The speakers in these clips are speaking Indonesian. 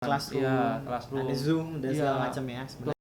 Classroom, Iya, Classroom. ada Zoom dan segala Iya. macam ya sebenarnya.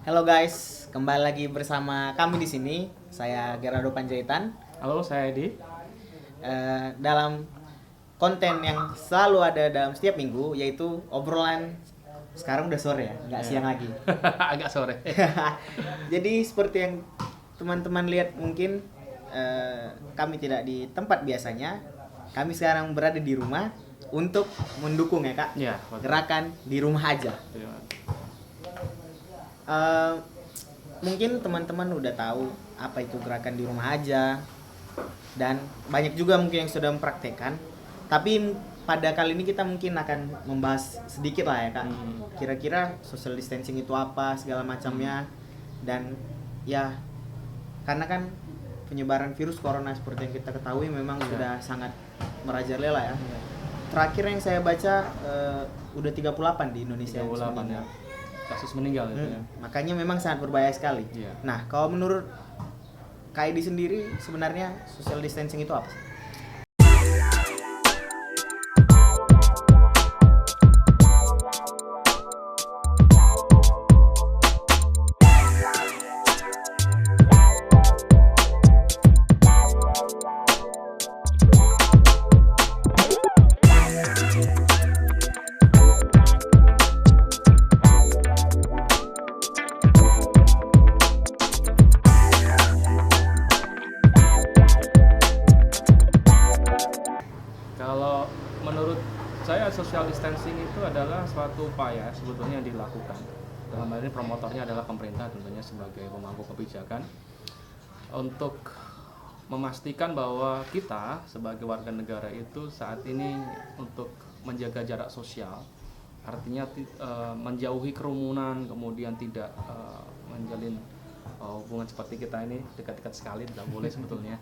Halo guys, kembali lagi bersama kami di sini. Saya Gerardo Panjaitan. Halo, saya Edi. Dalam konten yang selalu ada dalam setiap minggu, yaitu obrolan. Sekarang udah sore ya, nggak siang lagi. Agak sore. Jadi seperti yang teman-teman lihat mungkin kami tidak di tempat biasanya. Kami sekarang berada di rumah untuk mendukung ya kak, Iya, betul. gerakan di rumah aja. Mungkin teman-teman udah tahu apa itu gerakan di rumah aja, dan banyak juga mungkin yang sudah mempraktekkan. Tapi pada kali ini kita mungkin akan membahas sedikit lah ya kak, kira-kira social distancing itu apa, segala macamnya. Dan ya, karena kan penyebaran virus corona seperti yang kita ketahui memang sudah sangat merajalela ya. Terakhir yang saya baca udah 38 di Indonesia. 38 ya. Kasus meninggal itu ya. Makanya memang sangat berbahaya sekali. Iya. Nah, kalau menurut Kak Edi sendiri sebenarnya social distancing itu apa sih? Kalau menurut saya social distancing itu adalah suatu upaya sebetulnya yang dilakukan. Dalam hal ini promotornya adalah pemerintah tentunya sebagai pemangku kebijakan untuk memastikan bahwa kita sebagai warga negara itu saat ini untuk menjaga jarak sosial, artinya menjauhi kerumunan, kemudian tidak menjalin hubungan seperti kita ini dekat-dekat sekali, tidak boleh sebetulnya.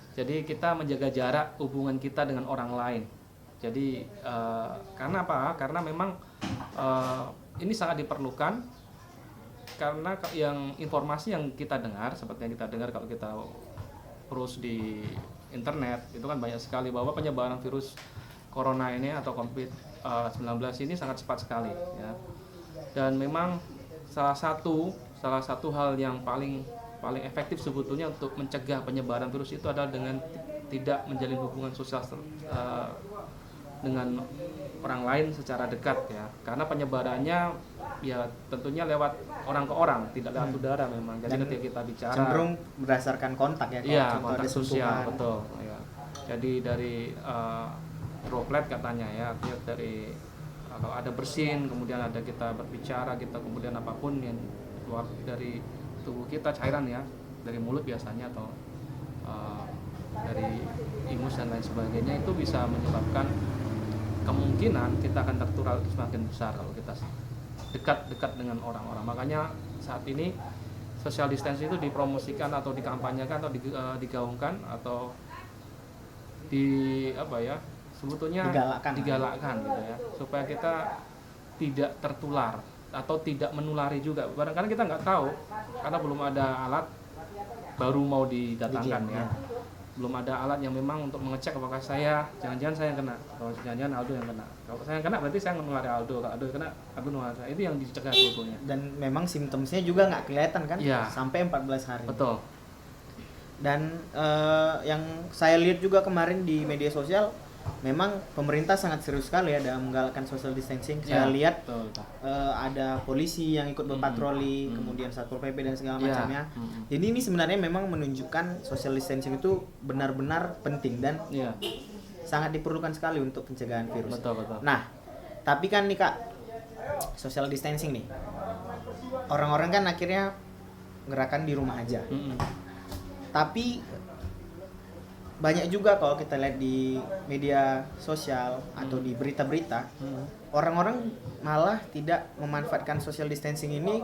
Jadi kita menjaga jarak hubungan kita dengan orang lain. Jadi karena apa? Karena memang ini sangat diperlukan, karena yang informasi yang kita dengar, seperti yang kita dengar kalau kita terus di internet, itu kan banyak sekali bahwa penyebaran virus corona ini atau COVID-19 ini sangat cepat sekali ya. Dan memang salah satu hal yang paling efektif sebetulnya untuk mencegah penyebaran virus itu adalah dengan tidak menjalin hubungan sosial dengan orang lain secara dekat ya. Karena penyebarannya ya tentunya lewat orang ke orang, tidak lewat udara memang. Jadi ketika kita bicara Cenderung berdasarkan kontak ya. iya, contoh kontak ada sosial, sentuhan. betul ya. Jadi dari droplet katanya ya, artinya dari kalau ada bersin, kemudian ada kita berbicara, kita kemudian apapun yang keluar dari tubuh kita, cairan ya, dari mulut biasanya atau dari ingus dan lain sebagainya, itu bisa menyebabkan kemungkinan kita akan tertular semakin besar kalau kita dekat dengan orang-orang. Makanya saat ini social distancing itu dipromosikan atau dikampanyekan atau digaungkan atau sebetulnya digalakkan gitu ya, supaya kita tidak tertular atau tidak menulari juga. Kadang-kadang kita nggak tahu karena belum ada alat, baru mau didatangkan ya. Belum ada alat yang memang untuk mengecek apakah jangan-jangan saya yang kena, kalau jangan-jangan Aldo yang kena. Kalau saya yang kena berarti saya menulari Aldo, kalau Aldo yang kena aku nulari saya. Itu yang dicegah sebetulnya. Dan memang simptomnya juga nggak kelihatan kan, ya, sampai 14 hari. Betul. Dan yang saya lihat juga kemarin di media sosial, memang pemerintah sangat serius sekali ya dalam menggalakkan social distancing. Saya lihat ada polisi yang ikut berpatroli, kemudian Satpol PP dan segala macamnya. Jadi ini sebenarnya memang menunjukkan social distancing itu benar-benar penting dan sangat diperlukan sekali untuk pencegahan virus. Betul. Nah, tapi kan nih kak, social distancing nih, orang-orang kan akhirnya gerakan di rumah aja. Tapi banyak juga kalau kita lihat di media sosial atau di berita-berita, orang-orang malah tidak memanfaatkan social distancing ini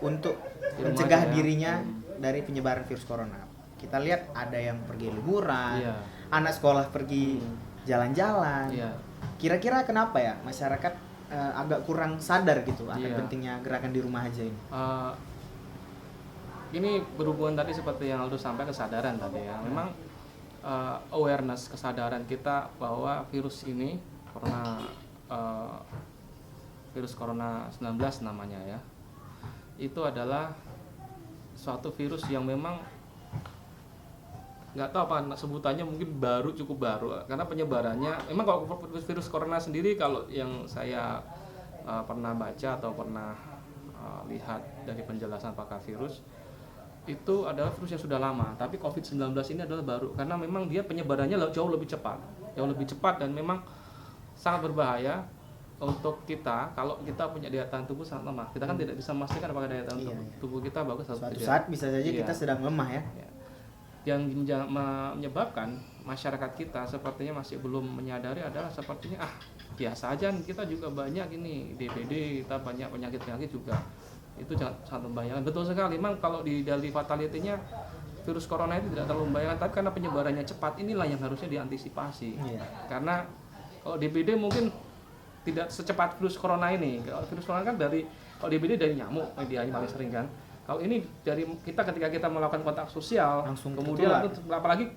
untuk mencegah dirinya dari penyebaran virus corona. Kita lihat ada yang pergi liburan, anak sekolah pergi jalan-jalan. Kira-kira kenapa ya masyarakat agak kurang sadar gitu akan pentingnya gerakan di rumah aja ini? ini berhubungan tadi seperti yang Aldo sampai kesadaran tadi ya. Memang awareness, kesadaran kita bahwa virus ini virus corona 19 namanya ya, itu adalah suatu virus yang memang nggak tahu apa sebutannya, mungkin cukup baru karena penyebarannya memang. Kalau virus corona sendiri, kalau yang saya pernah baca atau pernah lihat dari penjelasan pakar virus, itu adalah virus yang sudah lama, tapi COVID-19 ini adalah baru karena memang dia penyebarannya jauh lebih cepat dan memang sangat berbahaya untuk kita. Kalau kita punya daya tahan tubuh sangat lemah, kita kan tidak bisa memastikan apakah daya tahan tubuh kita bagus atau suatu tidak. saat bisa saja kita sedang lemah ya. Yang menyebabkan masyarakat kita sepertinya masih belum menyadari adalah sepertinya biasa aja, kita juga banyak ini DBD, kita banyak penyakit juga, itu sangat membahayakan. Betul sekali, memang kalau dari fatality-nya virus corona itu tidak terlalu membahayakan, tapi karena penyebarannya cepat, inilah yang harusnya diantisipasi. Karena kalau DBD mungkin tidak secepat virus corona ini. Kalau virus corona kan kalau DBD dari nyamuk, medianya paling sering kan. Kalau ini dari kita ketika kita melakukan kontak sosial, langsung kemudian apalagi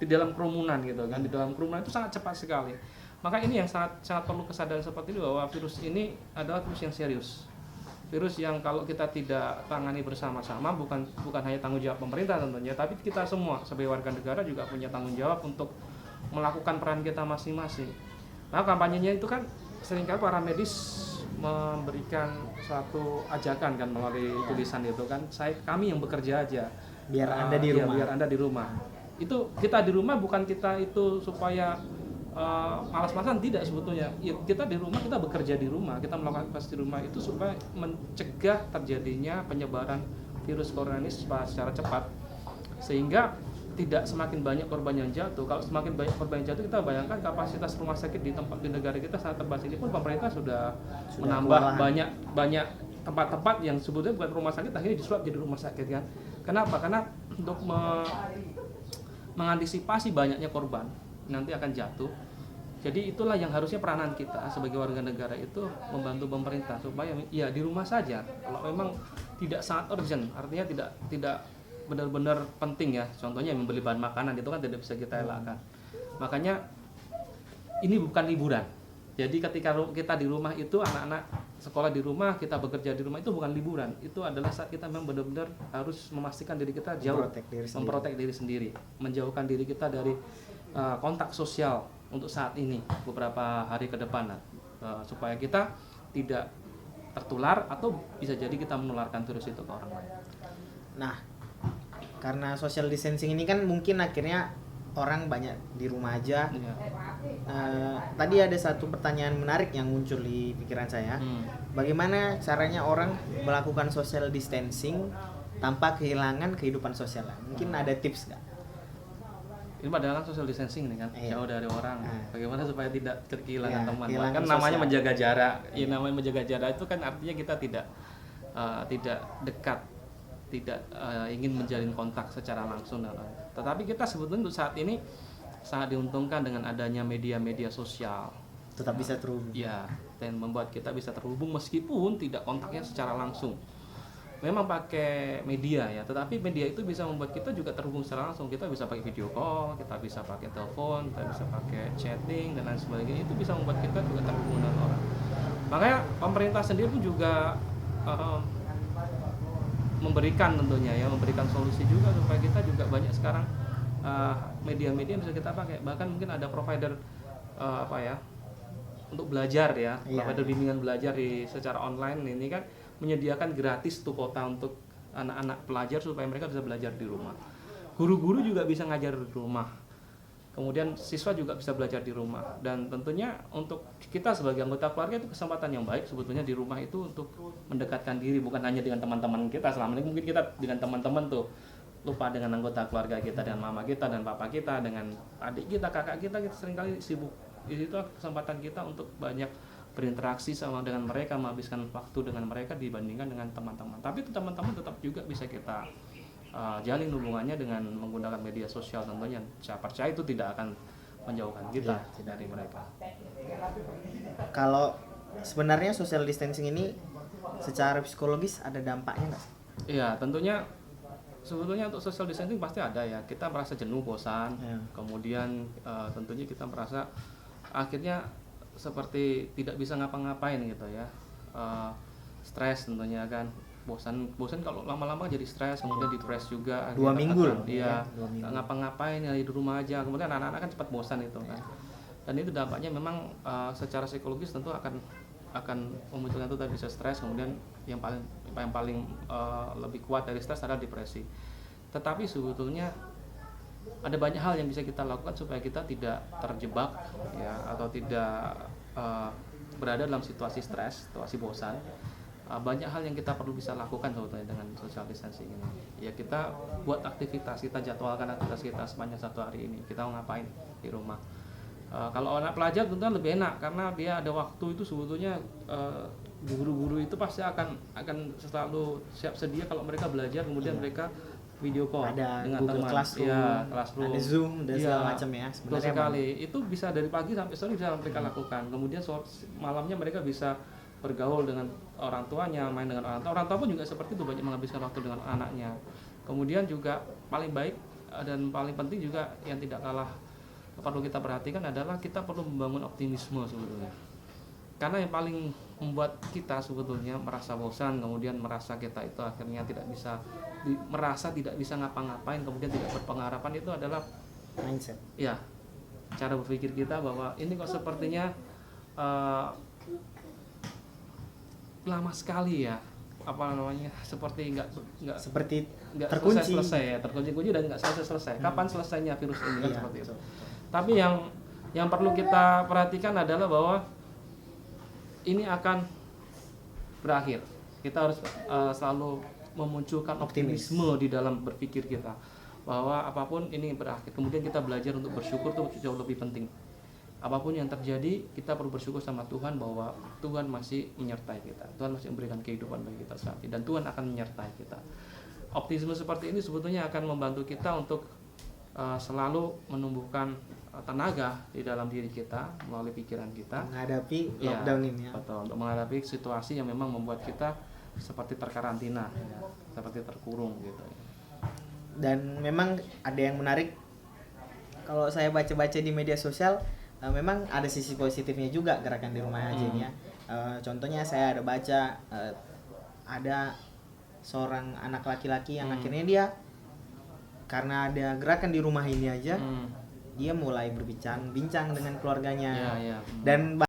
di dalam kerumunan gitu kan, di dalam kerumunan itu sangat cepat sekali. Maka ini yang sangat perlu kesadaran seperti ini, bahwa virus ini adalah virus yang serius. Virus yang kalau kita tidak tangani bersama-sama, bukan hanya tanggung jawab pemerintah tentunya, tapi kita semua sebagai warga negara juga punya tanggung jawab untuk melakukan peran kita masing-masing. Nah, kampanyenya itu kan seringkali para medis memberikan suatu ajakan kan melalui tulisan itu kan, kami yang bekerja aja biar Anda di rumah. Biar Anda di rumah. Itu kita di rumah bukan kita itu supaya malas-malasan, tidak sebetulnya. Ya, kita di rumah, kita bekerja di rumah, kita melakukan aktivitas di rumah itu supaya mencegah terjadinya penyebaran virus corona ini secara cepat, sehingga tidak semakin banyak korban yang jatuh. Kalau semakin banyak korban yang jatuh, kita bayangkan kapasitas rumah sakit di negara kita sangat terbatas. Ini pun pemerintah sudah menambah banyak tempat-tempat yang sebetulnya bukan rumah sakit, akhirnya disulap jadi rumah sakit kan. Kenapa? Karena untuk mengantisipasi banyaknya korban nanti akan jatuh. Jadi itulah yang harusnya peranan kita sebagai warga negara itu, membantu pemerintah supaya ya di rumah saja. Kalau memang tidak sangat urgent, artinya tidak benar-benar penting ya, contohnya membeli bahan makanan itu kan tidak bisa kita elakkan. Makanya ini bukan liburan. Jadi ketika kita di rumah itu, anak-anak sekolah di rumah, kita bekerja di rumah, itu bukan liburan. Itu adalah saat kita memang benar-benar harus memastikan diri kita jauh, memprotek diri sendiri, menjauhkan diri kita dari kontak sosial untuk saat ini beberapa hari ke depan, supaya kita tidak tertular atau bisa jadi kita menularkan virus itu ke orang lain. Nah, karena social distancing ini kan mungkin akhirnya orang banyak di rumah aja. Tadi ada satu pertanyaan menarik yang muncul di pikiran saya. Bagaimana caranya orang melakukan social distancing tanpa kehilangan kehidupan sosial? Mungkin ada tips nggak? Ini padahal social distancing nih kan, jauh dari orang. Bagaimana supaya tidak kehilangan teman? Kan sosial. Namanya menjaga jarak. Ya, namanya menjaga jarak itu kan artinya kita tidak dekat, tidak ingin menjalin kontak secara langsung. Tetapi kita sebetulnya untuk saat ini sangat diuntungkan dengan adanya media-media sosial. Tetap bisa terhubung. Ya, dan membuat kita bisa terhubung meskipun tidak kontaknya secara langsung. Memang pakai media ya, tetapi media itu bisa membuat kita juga terhubung secara langsung. Kita bisa pakai video call, kita bisa pakai telepon, kita bisa pakai chatting dan lain sebagainya. Itu bisa membuat kita juga terhubung dengan orang. Makanya pemerintah sendiri pun juga memberikan solusi juga supaya kita juga banyak sekarang media-media yang bisa kita pakai. Bahkan mungkin ada provider untuk belajar ya, provider bimbingan belajar secara online ini kan menyediakan gratis tuh kuota untuk anak-anak pelajar supaya mereka bisa belajar di rumah. Guru-guru juga bisa ngajar di rumah. Kemudian siswa juga bisa belajar di rumah. Dan tentunya untuk kita sebagai anggota keluarga itu kesempatan yang baik sebetulnya di rumah itu untuk mendekatkan diri, bukan hanya dengan teman-teman kita. Selama ini mungkin kita dengan teman-teman tuh lupa dengan anggota keluarga kita, dengan mama kita dan papa kita, dengan adik kita, kakak kita seringkali sibuk. Di situ kesempatan kita untuk banyak berinteraksi sama dengan mereka, menghabiskan waktu dengan mereka dibandingkan dengan teman-teman. Tapi teman-teman tetap juga bisa kita jalin hubungannya dengan menggunakan media sosial tentunya. Saya percaya itu tidak akan menjauhkan kita dari mereka. Kalau sebenarnya social distancing ini secara psikologis ada dampaknya nggak? Iya, tentunya sebetulnya untuk social distancing pasti ada ya. Kita merasa jenuh, bosan, kemudian tentunya kita merasa akhirnya seperti tidak bisa ngapa-ngapain gitu ya. Stres tentunya kan, bosan kalau lama-lama jadi stres, kemudian depresi juga. 2 minggu loh. Iya, nggak ngapa-ngapain ya di rumah aja. Kemudian anak-anak kan cepat bosan itu kan. Dan itu dampaknya memang secara psikologis tentu akan memunculkan itu tadi bisa stres, kemudian yang paling lebih kuat dari stres adalah depresi. Tetapi sebetulnya ada banyak hal yang bisa kita lakukan supaya kita tidak terjebak ya, atau tidak berada dalam situasi stres, situasi bosan. Banyak hal yang kita perlu bisa lakukan sebetulnya dengan social distancing ini. Ya kita buat aktivitas, kita jadwalkan aktivitas kita sepanjang satu hari ini. Kita mau ngapain di rumah. Kalau anak pelajar tentu lebih enak karena dia ada waktu itu sebetulnya. Guru-guru itu pasti akan selalu siap sedia kalau mereka belajar, kemudian mereka video call ada dengan Google teman, Classroom, ada Zoom dan segala macam ya. Betul sekali. Itu bisa dari pagi sampai sore bisa mereka lakukan. Kemudian malamnya mereka bisa bergaul dengan orang tuanya, main dengan orang tua. Orang tua pun juga seperti itu, banyak menghabiskan waktu dengan anaknya. Kemudian juga paling baik dan paling penting juga yang tidak kalah perlu kita perhatikan adalah kita perlu membangun optimisme sebetulnya. Karena yang paling membuat kita sebetulnya merasa bosan, kemudian merasa kita itu akhirnya merasa tidak bisa ngapa-ngapain, kemudian tidak berpengharapan, itu adalah mindset. Ya, cara berpikir kita bahwa ini kok sepertinya lama sekali ya, seperti nggak terkunci ya, terkunci dan nggak selesai. Kapan selesainya virus ini kan seperti itu. Tapi yang perlu kita perhatikan adalah bahwa ini akan berakhir. Kita harus selalu memunculkan optimisme di dalam berpikir kita bahwa apapun ini berakhir. Kemudian kita belajar untuk bersyukur, itu jauh lebih penting. Apapun yang terjadi, kita perlu bersyukur sama Tuhan bahwa Tuhan masih menyertai kita. Tuhan masih memberikan kehidupan bagi kita saat ini, dan Tuhan akan menyertai kita. Optimisme seperti ini sebetulnya akan membantu kita untuk selalu menumbuhkan tenaga di dalam diri kita melalui pikiran kita menghadapi lockdown ini ya. Betul, untuk menghadapi situasi yang memang membuat kita seperti terkarantina ya, seperti terkurung gitu ya. Dan memang ada yang menarik kalau saya baca-baca di media sosial, memang ada sisi positifnya juga gerakan di rumah aja ini ya. Contohnya saya ada baca ada seorang anak laki-laki yang akhirnya dia karena ada gerakan di rumah ini aja, dia mulai berbincang-bincang dengan keluarganya. Dan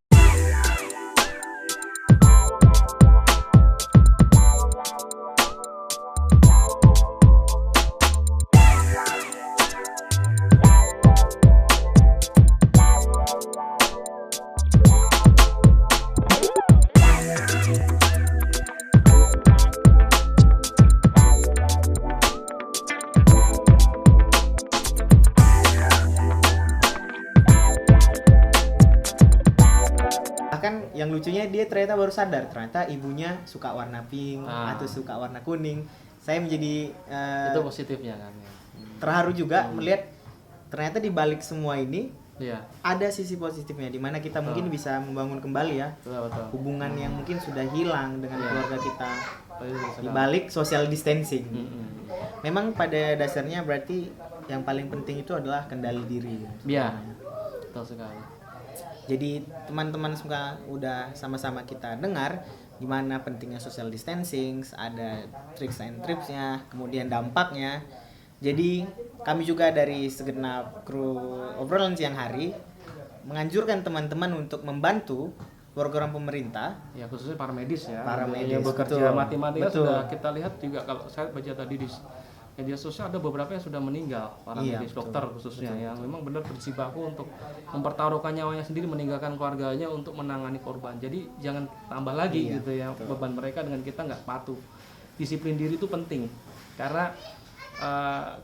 yang lucunya dia ternyata baru sadar ternyata ibunya suka warna pink atau suka warna kuning. Saya menjadi itu positifnya kan ya. Terharu juga melihat ternyata di balik semua ini Iya. ada sisi positifnya di mana kita mungkin bisa membangun kembali ya hubungan yang mungkin sudah hilang dengan keluarga kita di balik social distancing. Memang pada dasarnya berarti yang paling penting itu adalah kendali diri. Iya. Betul sekali. Jadi teman-teman semua udah sama-sama kita dengar gimana pentingnya social distancing, ada tricks and tripsnya, kemudian dampaknya. Jadi kami juga dari segenap kru obrolan siang hari menganjurkan teman-teman untuk membantu program pemerintah. Ya khususnya para medis ya. Para medis yang bekerja mati-matian sudah kita lihat juga kalau saya baca tadi di media sosial ada beberapa yang sudah meninggal, para medis, dokter khususnya yang memang benar berjibaku untuk mempertaruhkan nyawanya sendiri, meninggalkan keluarganya untuk menangani korban. Jadi jangan tambah lagi gitu ya beban mereka dengan kita nggak patuh. Disiplin diri itu penting karena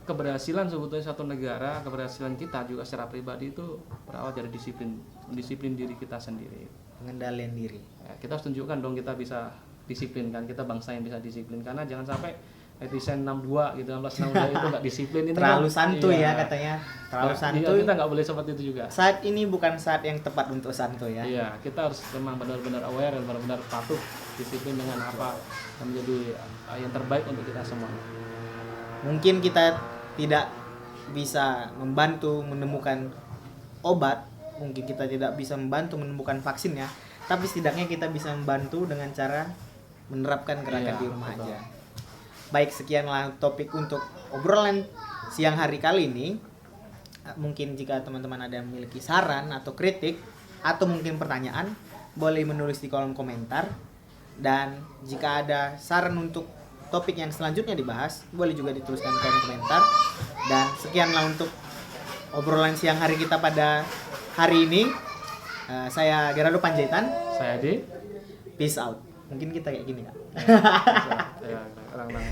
keberhasilan sebetulnya satu negara, keberhasilan kita juga secara pribadi itu berawal dari disiplin diri kita sendiri. Pengendalian diri. Ya, kita harus tunjukkan dong kita bisa disiplin kan, kita bangsa yang bisa disiplin, karena jangan sampai netizen 62 gitu, 1662 itu nggak disiplin, itu terlalu kan, santuy ya katanya, terlalu santuy. Kita nggak boleh seperti itu juga. Saat ini bukan saat yang tepat untuk santuy ya. Iya, kita harus memang benar-benar aware dan benar-benar patuh disiplin dengan apa yang menjadi yang terbaik untuk kita semua. Mungkin kita tidak bisa membantu menemukan obat, mungkin kita tidak bisa membantu menemukan vaksinnya, tapi setidaknya kita bisa membantu dengan cara menerapkan gerakan di rumah aja. Baik, sekianlah topik untuk obrolan siang hari kali ini. Mungkin jika teman-teman ada yang memiliki saran atau kritik atau mungkin pertanyaan, boleh menulis di kolom komentar. Dan jika ada saran untuk topik yang selanjutnya dibahas, boleh juga dituliskan di kolom komentar. Dan sekianlah untuk obrolan siang hari kita pada hari ini. Saya Gerardo Panjaitan. Saya Adi. Peace out. Mungkin kita kayak gini, Kak. Ya, orang-orang